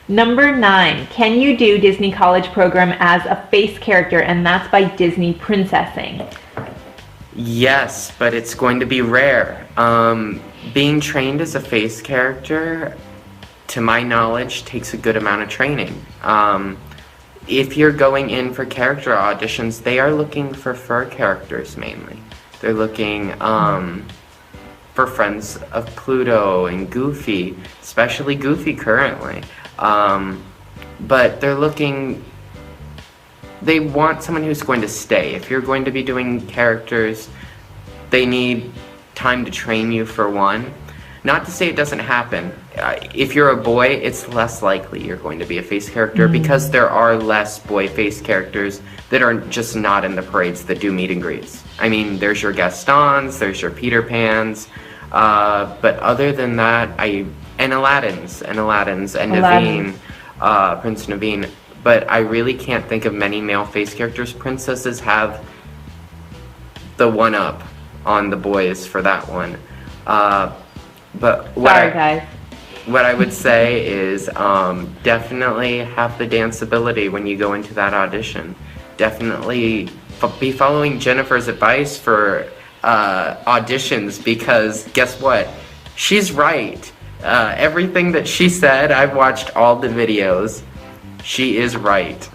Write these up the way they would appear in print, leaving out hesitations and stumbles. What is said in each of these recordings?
Number 9, can you do Disney College Program as a face character? And that's by Disney Princessing. Yes, but it's going to be rare. Being trained as a face character, to my knowledge, takes a good amount of training. If you're going in for character auditions, they are looking for fur characters mainly. They're looking for friends of Pluto and Goofy, especially Goofy currently. But they want someone who's going to stay. If you're going to be doing characters, they need time to train you for one. Not to say it doesn't happen. If you're a boy, it's less likely you're going to be a face character because there are less boy face characters that are just not in the parades that do meet and greets. I mean, there's your Gastons, there's your Peter Pans, but other than that, and Aladdin's, and Naveen, Prince Naveen. But I really can't think of many male face characters. Princesses have the one up on the boys for that one. But what I would say is definitely have the dance ability when you go into that audition. Definitely be following Jennifer's advice for auditions, because guess what? She's right. Everything that she said, I've watched all the videos. She is right.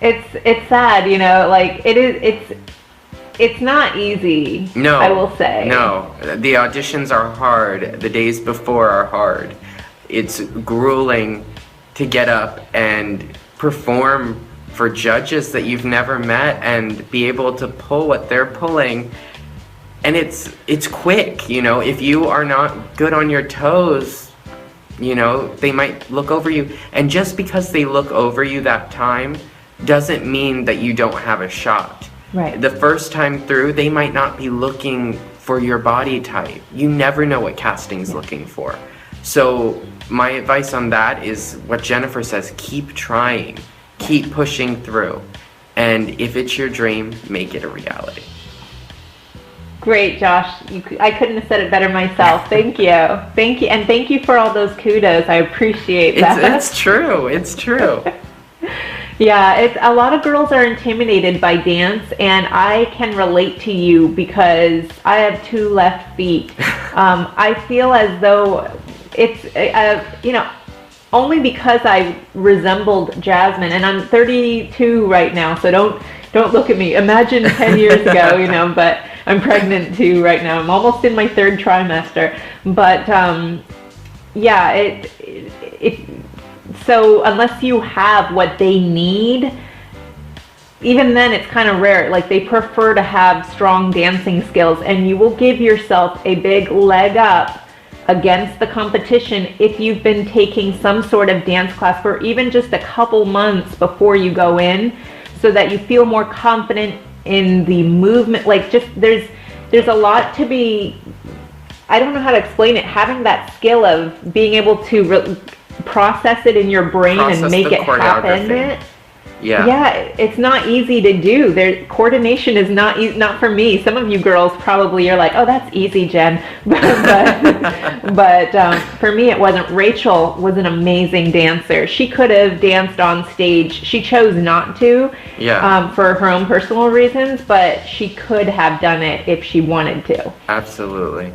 It's sad, you know, like it's not easy. No, I will say. No, the auditions are hard. The days before are hard. It's grueling to get up and perform for judges that you've never met and be able to pull what they're pulling. And it's quick, you know. If you are not good on your toes, you know, they might look over you. And just because they look over you that time doesn't mean that you don't have a shot. Right. The first time through, they might not be looking for your body type. You never know what casting's looking for. So my advice on that is what Jennifer says: keep trying, keep pushing through, and if it's your dream, make it a reality. Great, Josh. I couldn't have said it better myself. Thank you. Thank you. And thank you for all those kudos. I appreciate that. It's true. It's true. Yeah, a lot of girls are intimidated by dance, and I can relate to you because I have 2 left feet. I feel as though it's, you know, only because I resembled Jasmine, and I'm 32 right now, so don't look at me. Imagine 10 years ago, you know, but I'm pregnant too right now. I'm almost in my 3rd trimester, but yeah, so unless you have what they need, even then it's kind of rare. Like, they prefer to have strong dancing skills, and you will give yourself a big leg up against the competition if you've been taking some sort of dance class for even just a couple months before you go in, so that you feel more confident in the movement. Like, just there's a lot to be, I don't know how to explain it, having that skill of being able to process it in your brain and make it happen. Yeah, it's not easy to do. Coordination is not for me. Some of you girls probably are like, oh, that's easy, Jen. but for me, it wasn't. Rachel was an amazing dancer. She could have danced on stage. She chose not to, for her own personal reasons, but she could have done it if she wanted to. Absolutely.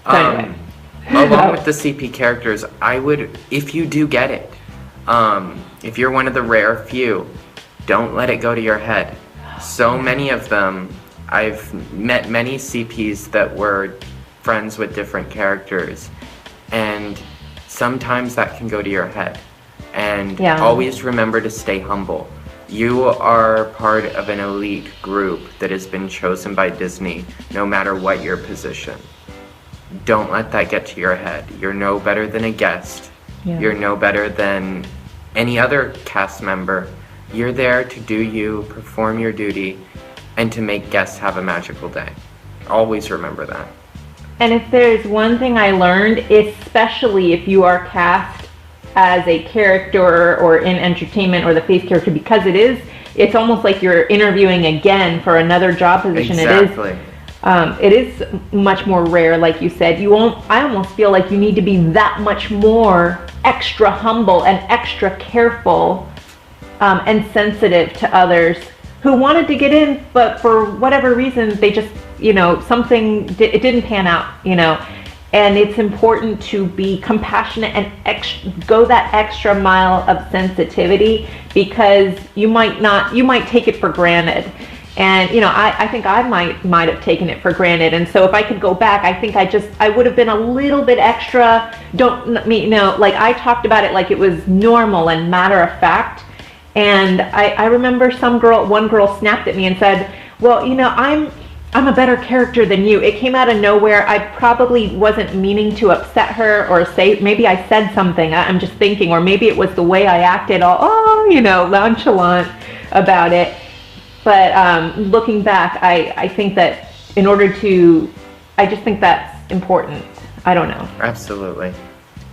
So anyway. Along with the CP characters, I would, if you do get it, if you're one of the rare few, don't let it go to your head. So many of them, I've met many CPs that were friends with different characters, and sometimes that can go to your head. And always remember to stay humble. You are part of an elite group that has been chosen by Disney, no matter what your position. Don't let that get to your head. You're no better than a guest. You're no better than any other cast member. You're there to do you, perform your duty, and to make guests have a magical day. Always remember that. And if there's one thing I learned, especially if you are cast as a character or in entertainment or the face character, because it's almost like you're interviewing again for another job position. Exactly. It is much more rare, like you said. I almost feel like you need to be that much more extra humble and extra careful and sensitive to others who wanted to get in, but for whatever reason, they just, it didn't pan out, And it's important to be compassionate and go that extra mile of sensitivity, because you might take it for granted. And I think I might have taken it for granted. And so if I could go back, I think I would have been a little bit extra. Like I talked about it like it was normal and matter of fact. And I remember one girl snapped at me and said, "Well, I'm a better character than you." It came out of nowhere. I probably wasn't meaning to upset her or maybe I said something. I'm just thinking, or maybe it was the way I acted, all nonchalant about it. But looking back, I think that I just think that's important. I don't know. Absolutely.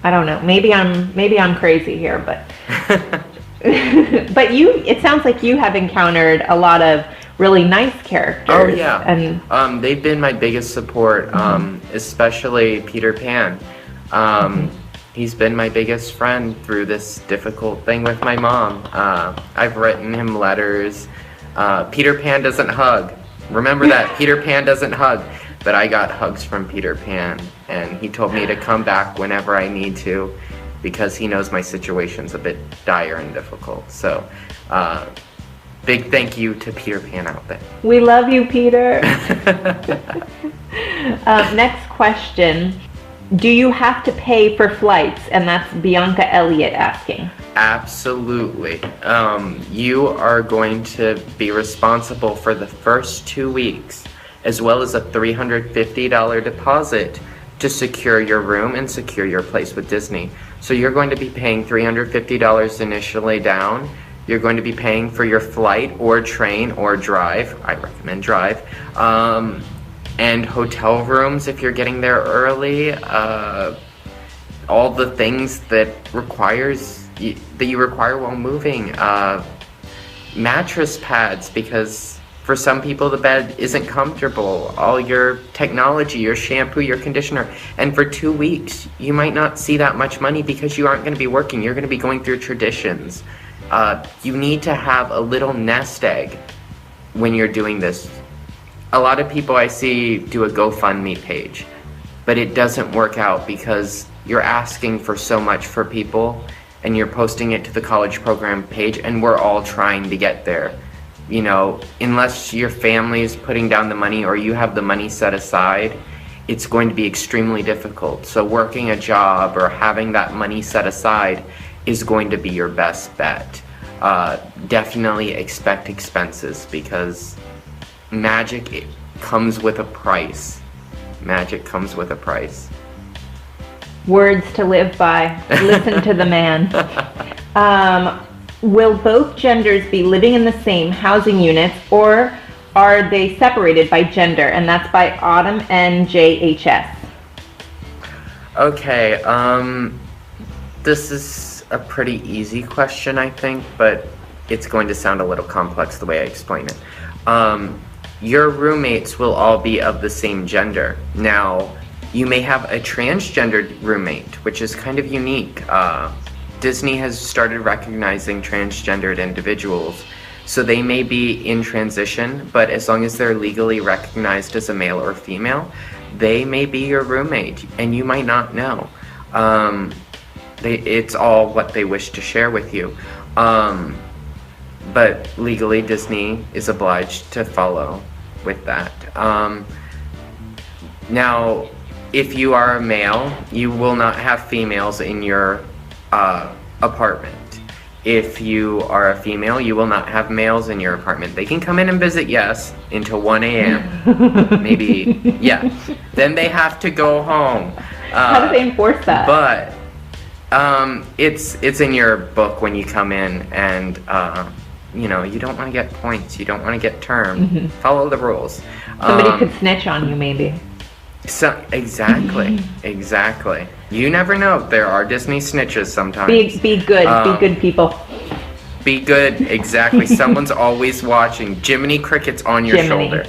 I don't know. Maybe I'm crazy here, but but it sounds like you have encountered a lot of really nice characters. Oh yeah. And they've been my biggest support, especially Peter Pan. He's been my biggest friend through this difficult thing with my mom. I've written him letters. Peter Pan doesn't hug. Remember that. Peter Pan doesn't hug. But I got hugs from Peter Pan, and he told me to come back whenever I need to, because he knows my situation's a bit dire and difficult. So, big thank you to Peter Pan out there. We love you, Peter. Next question. Do you have to pay for flights? And that's Bianca Elliott asking. Absolutely. You are going to be responsible for the first 2 weeks, as well as a $350 deposit to secure your room and secure your place with Disney. So you're going to be paying $350 initially down. You're going to be paying for your flight or train or drive. I recommend drive. And hotel rooms if you're getting there early. All the things that you require while moving. Mattress pads, because for some people the bed isn't comfortable. All your technology, your shampoo, your conditioner. And for 2 weeks, you might not see that much money because you aren't going to be working. You're going to be going through traditions. You need to have a little nest egg when you're doing this. A lot of people I see do a GoFundMe page, but it doesn't work out because you're asking for so much for people, and you're posting it to the college program page, and we're all trying to get there. Unless your family is putting down the money or you have the money set aside, it's going to be extremely difficult. So working a job or having that money set aside is going to be your best bet. Definitely expect expenses, because magic comes with a price. Magic comes with a price. Words to live by. Listen to the man. Will both genders be living in the same housing units, or are they separated by gender? And that's by Autumn NJHS. Okay, this is a pretty easy question, I think, but it's going to sound a little complex the way I explain it. Your roommates will all be of the same gender. Now, you may have a transgendered roommate, which is kind of unique. Disney has started recognizing transgendered individuals, so they may be in transition, but as long as they're legally recognized as a male or female, they may be your roommate, and you might not know. It's all what they wish to share with you. But legally, Disney is obliged to follow with that. Now, if you are a male, you will not have females in your apartment. If you are a female, you will not have males in your apartment. They can come in and visit, yes, until 1 a.m. Maybe, yeah. Then they have to go home. How do they enforce that? But it's in your book when you come in, and you don't want to get points. You don't want to get termed. Mm-hmm. Follow the rules. Somebody could snitch on you, maybe. So exactly. You never know. There are Disney snitches sometimes. Be good. Be good people. Be good, exactly. Someone's always watching. Jiminy Cricket's on your shoulder.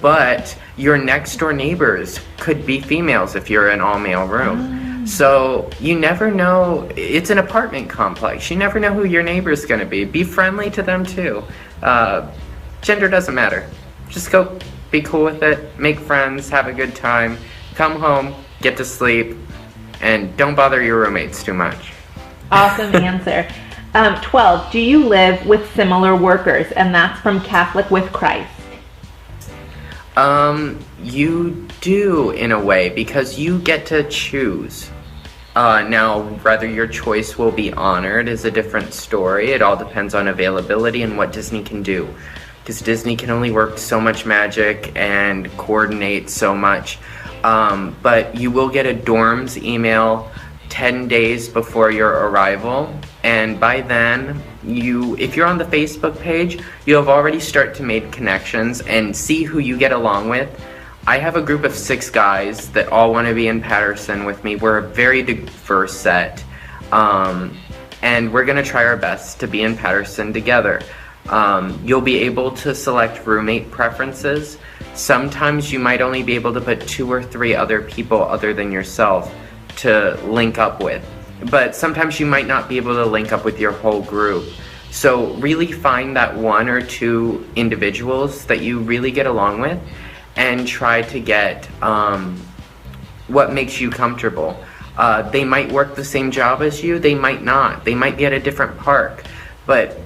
But your next door neighbors could be females if you're an all-male room. So you never know. It's an apartment complex. You never know who your neighbor's going to be. Be friendly to them too. Gender doesn't matter. Just go be cool with it. Make friends. Have a good time. Come home. Get to sleep. And don't bother your roommates too much. Awesome answer. 12. Do you live with similar workers? And that's from Catholic with Christ. You do in a way, because you get to choose. Now, whether your choice will be honored is a different story. It all depends on availability and what Disney can do. Because Disney can only work so much magic and coordinate so much. But you will get a dorms email 10 days before your arrival, and by then, if you're on the Facebook page, you'll have already started to make connections and see who you get along with. I have a group of 6 guys that all want to be in Patterson with me. We're a very diverse set, and we're going to try our best to be in Patterson together. You'll be able to select roommate preferences. Sometimes you might only be able to put 2 or 3 other people other than yourself to link up with. But sometimes you might not be able to link up with your whole group. So really find that 1 or 2 individuals that you really get along with and try to get what makes you comfortable. They might work the same job as you, they might not. They might be at a different park. But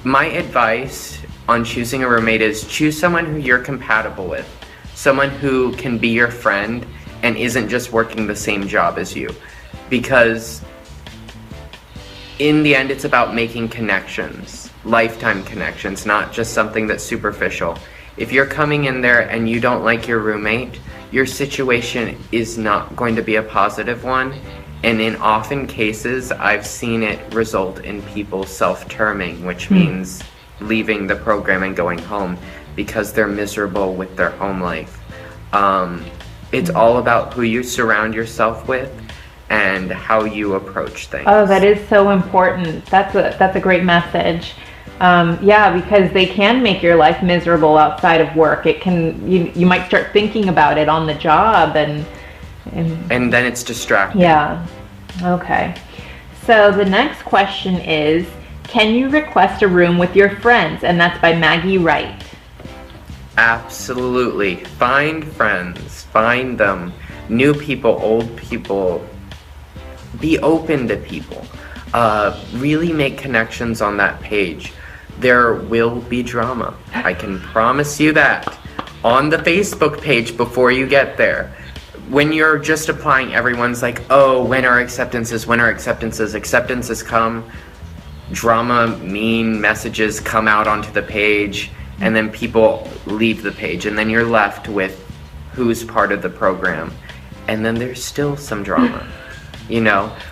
my advice on choosing a roommate is choose someone who you're compatible with. Someone who can be your friend and isn't just working the same job as you. Because in the end, it's about making connections, lifetime connections, not just something that's superficial. If you're coming in there and you don't like your roommate, your situation is not going to be a positive one. And in often cases, I've seen it result in people self-terming, which means leaving the program and going home because they're miserable with their home life. It's all about who you surround yourself with and how you approach things. Oh, that is so important. That's a great message. Yeah, because they can make your life miserable outside of work. It can, you might start thinking about it on the job and then it's distracting. Yeah. Okay. So the next question is, can you request a room with your friends? And that's by Maggie Wright. Absolutely. Find friends. Find them. New people, old people. Be open to people. Really make connections on that page. There will be drama. I can promise you that. On the Facebook page before you get there. When you're just applying, everyone's like, oh, when are acceptances? When are acceptances? Acceptances come. Drama, mean messages come out onto the page. And then people leave the page. And then you're left with who's part of the program. And then there's still some drama.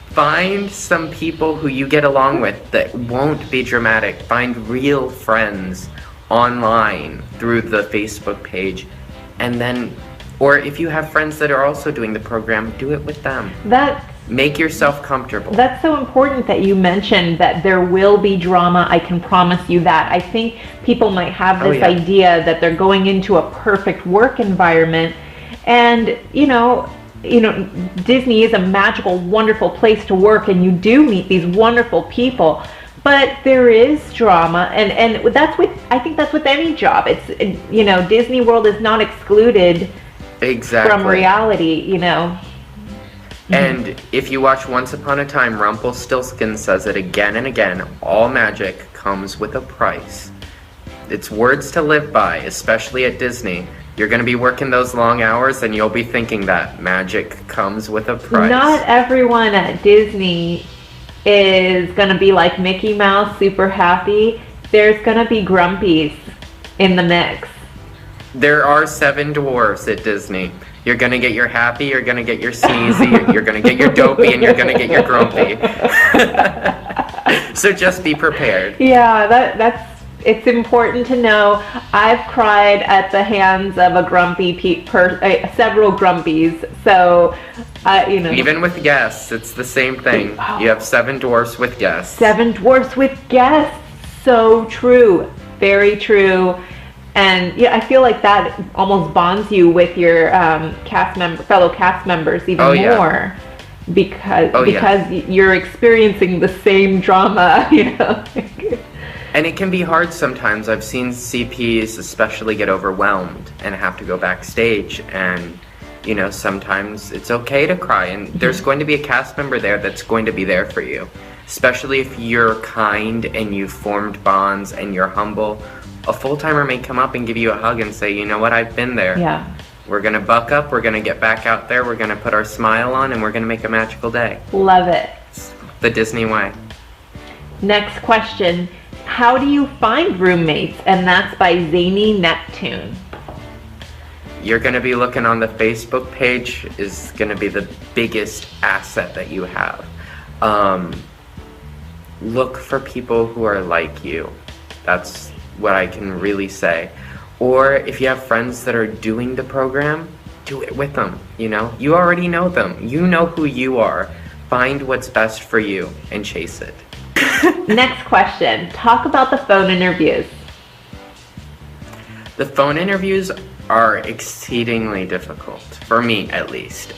Find some people who you get along with that won't be dramatic. Find real friends online through the Facebook page. And then, or if you have friends that are also doing the program, do it with them. Make yourself comfortable. That's so important that you mentioned that there will be drama. I can promise you that. I think people might have this idea that they're going into a perfect work environment, and Disney is a magical, wonderful place to work, and you do meet these wonderful people. But there is drama, and I think that's with any job. It's Disney World is not excluded from reality. And if you watch Once Upon a Time, Rumpelstiltskin says it again and again, all magic comes with a price. It's words to live by, especially at Disney. You're going to be working those long hours and you'll be thinking that magic comes with a price. Not everyone at Disney is going to be like Mickey Mouse, super happy. There's going to be grumpies in the mix. There are 7 dwarfs at Disney. You're going to get your happy, you're going to get your sneezy, you're going to get your dopey, and you're going to get your grumpy. So just be prepared. Yeah, it's important to know. I've cried at the hands of a grumpy several grumpies. So, you know. Even with guests, it's the same thing. Oh. You have 7 dwarfs with guests. 7 dwarfs with guests. So true. Very true. And yeah, I feel like that almost bonds you with your fellow cast members even more, because you're experiencing the same drama, you know. And it can be hard sometimes. I've seen CPs especially get overwhelmed and have to go backstage, and you know, sometimes it's okay to cry, and there's going to be a cast member there that's going to be there for you, especially if you're kind and you've formed bonds and you're humble. A full-timer may come up and give you a hug and say, you know what, I've been there. Yeah. We're going to buck up, we're going to get back out there, we're going to put our smile on, and we're going to make a magical day. Love it. It's the Disney way. Next question. How do you find roommates? And that's by Zany Neptune. You're going to be looking on the Facebook page is going to be the biggest asset that you have. Look for people who are like you. That's what I can really say. Or if you have friends that are doing the program, do it with them. You know, you already know them. You know who you are. Find what's best for you and chase it. Next question. Talk about the phone interviews. The phone interviews are exceedingly difficult, for me at least.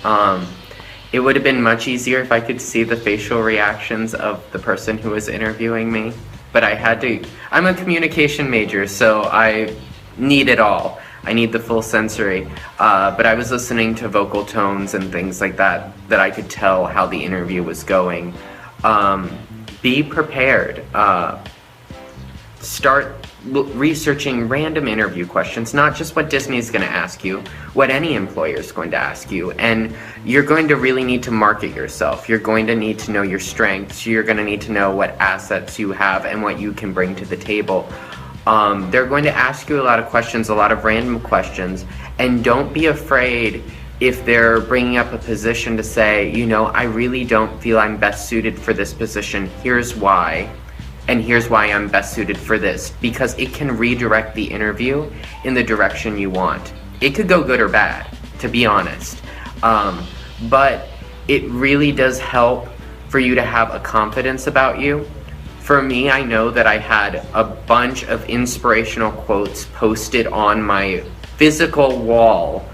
It would have been much easier if I could see the facial reactions of the person who was interviewing me, but I had to. I'm a communication major, so I need it all. I need the full sensory, but I was listening to vocal tones and things like that I could tell how the interview was going. Be prepared. Start researching random interview questions, not just what Disney's going to ask you, what any employer is going to ask you. And you're going to really need to market yourself. You're going to need to know your strengths. You're going to need to know what assets you have and what you can bring to the table. They're going to ask you a lot of questions, a lot of random questions, and don't be afraid if they're bringing up a position to say, you know, I really don't feel I'm best suited for this position. Here's why. And here's why I'm best suited for this, because it can redirect the interview in the direction you want. It could go good or bad, to be honest. But it really does help for you to have a confidence about you. For me, I know that I had a bunch of inspirational quotes posted on my physical wall,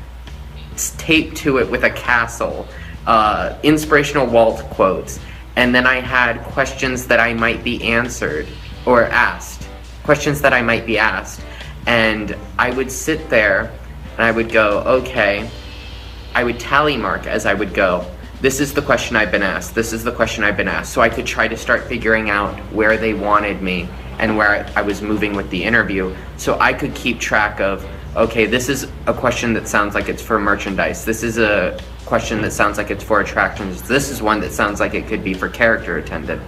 taped to it with a castle, inspirational wall quotes. And then I had questions that I might be answered or asked, questions that I might be asked. And I would sit there and I would go, okay, I would tally mark as I would go. This is the question I've been asked. This is the question I've been asked. So I could try to start figuring out where they wanted me and where I was moving with the interview. So I could keep track of, okay, this is a question that sounds like it's for merchandise. This is a question that sounds like it's for attractions. This is one that sounds like it could be for character attendant.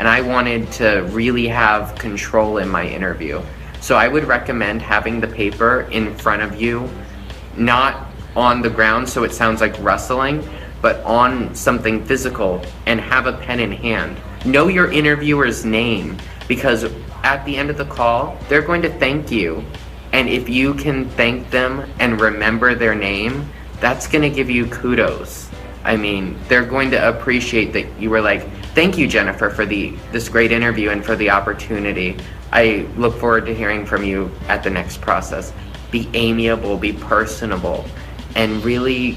And I wanted to really have control in my interview. So I would recommend having the paper in front of you, not on the ground so it sounds like rustling, but on something physical, and have a pen in hand. Know your interviewer's name, because at the end of the call, they're going to thank you. And if you can thank them and remember their name, that's going to give you kudos. I mean, they're going to appreciate that you were like, thank you, Jennifer, for this great interview and for the opportunity. I look forward to hearing from you at the next process. Be amiable, be personable, and really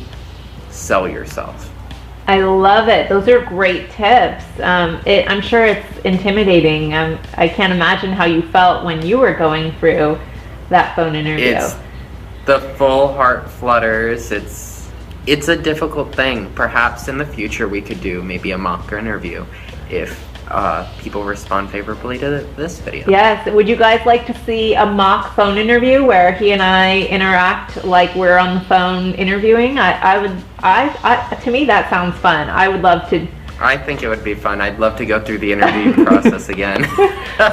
sell yourself. I love it. Those are great tips. I'm sure it's intimidating. I can't imagine how you felt when you were going through that phone interview. The full heart flutters. It's a difficult thing. Perhaps in the future we could do maybe a mock interview if people respond favorably to this video. Yes. Would you guys like to see a mock phone interview where he and I interact like we're on the phone interviewing? To me that sounds fun. I would love to. I think it would be fun. I'd love to go through the interview process again.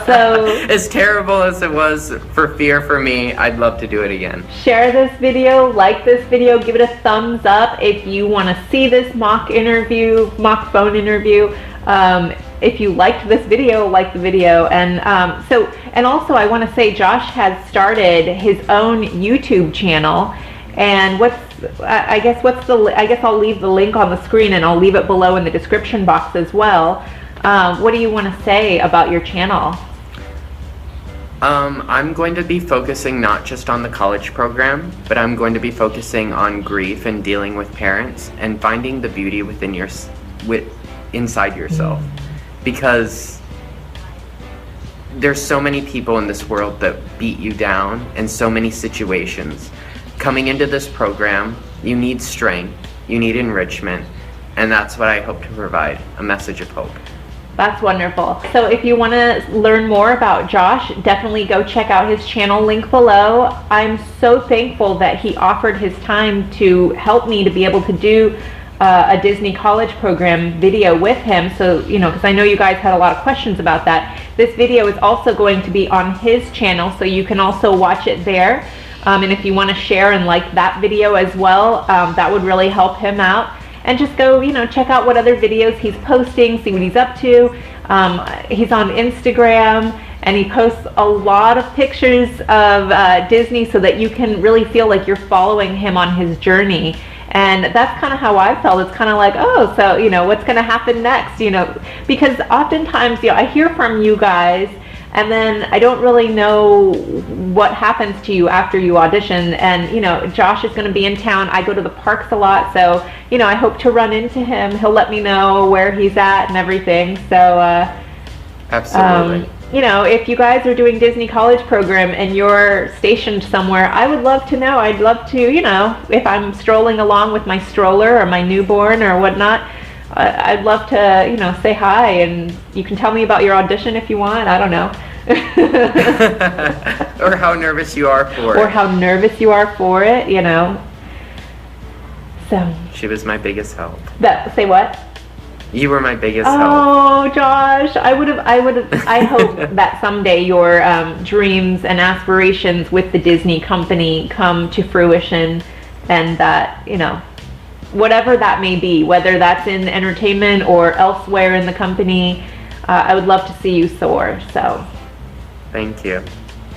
So, as terrible as it was for fear for me, I'd love to do it again. Share this video, like this video, give it a thumbs up if you want to see this mock phone interview. if you liked this video, like the video. And and also I want to say Josh has started his own YouTube channel. And I guess I'll leave the link on the screen, and I'll leave it below in the description box as well. What do you want to say about your channel? I'm going to be focusing not just on the college program, but I'm going to be focusing on grief and dealing with parents and finding the beauty inside yourself. Because there's so many people in this world that beat you down in so many situations. Coming into this program, you need strength, you need enrichment, and that's what I hope to provide, a message of hope. That's wonderful. So if you want to learn more about Josh, definitely go check out his channel, link below. I'm so thankful that he offered his time to help me to be able to do a Disney college program video with him. So, because I know you guys had a lot of questions about that. This video is also going to be on his channel, so you can also watch it there. And if you want to share and like that video as well, that would really help him out. And just go, check out what other videos he's posting, see what he's up to. He's on Instagram, and he posts a lot of pictures of Disney so that you can really feel like you're following him on his journey. And that's kind of how I felt. It's kind of like, oh, so, what's going to happen next? Because oftentimes, I hear from you guys, and then I don't really know what happens to you after you audition. And, Josh is going to be in town. I go to the parks a lot, so, I hope to run into him. He'll let me know where he's at and everything. So, absolutely. If you guys are doing Disney College program and you're stationed somewhere, I would love to know. I'd love to, if I'm strolling along with my stroller or my newborn or whatnot, I'd love to, say hi, and you can tell me about your audition if you want. I don't know. Or how nervous you are for it. Or how nervous you are for it, So. She was my biggest help. Say what? You were my biggest help. Oh, Josh, I hope that someday your dreams and aspirations with the Disney company come to fruition, and that, whatever that may be, whether that's in entertainment or elsewhere in the company, I would love to see you soar. So thank you.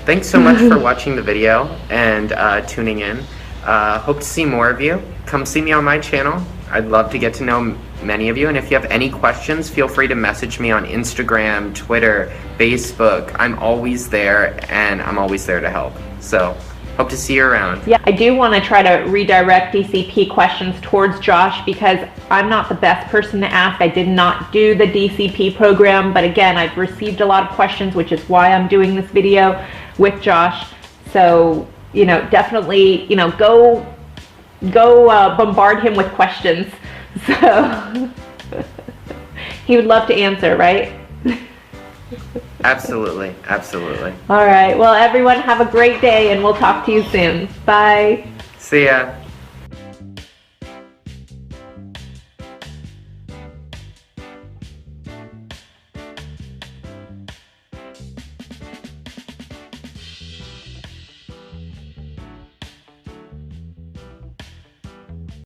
Thanks so much for watching the video and tuning in. Hope to see more of you. Come see me on my channel. I'd love to get to know many of you, and if you have any questions, feel free to message me on Instagram, Twitter, Facebook. I'm always there, and I'm always there to help. So hope to see you around. Yeah, I do want to try to redirect DCP questions towards Josh, because I'm not the best person to ask. I did not do the DCP program, but again, I've received a lot of questions, which is why I'm doing this video with Josh. So, definitely, go bombard him with questions. So he would love to answer, right? Absolutely, absolutely. All right. Well, everyone, have a great day, and we'll talk to you soon. Bye. See ya.